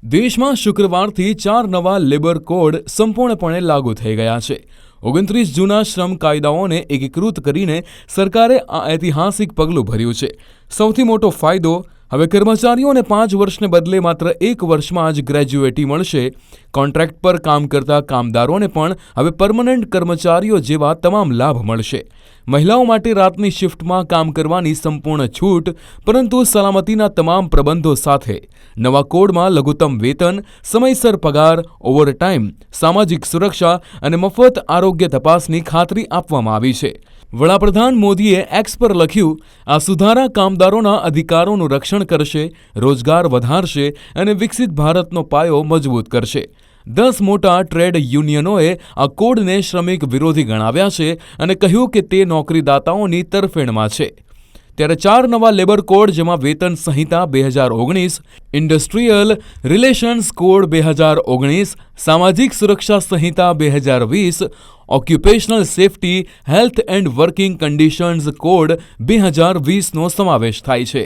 દેશમાં શુક્રવારથી 4 નવા labour code સંપૂર્ણપણે લાગુ થઈ ગયા છે। 29 જૂના શ્રમ કાયદાઓને એકીકૃત કરીને સરકારે આ ઐતિહાસિક પગલું ભર્યું છે। સૌથી મોટો ફાયદો, હવે કર્મચારીઓને 5 વર્ષને બદલે માત્ર 1 વર્ષમાં જ ગ્રેજ્યુએટી મળશે। કોન્ટ્રાક્ટ પર કામ કરતા કામદારોને પણ હવે પરમનન્ટ કર્મચારીઓ જેવા તમામ લાભ મળશે। મહિલાઓ માટે રાતની શિફ્ટમાં કામ કરવાની સંપૂર્ણ છૂટ, પરંતુ સલામતીના તમામ પ્રબંધો સાથે। નવા કોડમાં લઘુત્તમ વેતન, સમયસર પગાર, ઓવરટાઈમ, સામાજિક સુરક્ષા અને મફત આરોગ્ય તપાસની ખાતરી આપવામાં આવી છે। વડાપ્રધાન મોદીએ એક્સ પર લખ્યું, આ સુધારા કામદારોના અધિકારોનું રક્ષણ કરશે, રોજગાર વધારશે અને વિકસિત ભારતનો પાયો મજબૂત કરશે। 10 મોટા ટ્રેડ યુનિયનોએ આ કોડને શ્રમિક વિરોધી ગણાવ્યા છે અને કહ્યું કે તે નોકરીદાતાઓની તરફેણમાં છે। ત્યારે 4 નવા લેબર કોડ, જેમાં વેતન સંહિતા 2019, ઇન્ડસ્ટ્રીયલ રિલેશન્સ કોડ 2019, સામાજિક સુરક્ષા સંહિતા 2020, occupational safety, health and working conditions code 2020નો સમાવેશ થાય છે।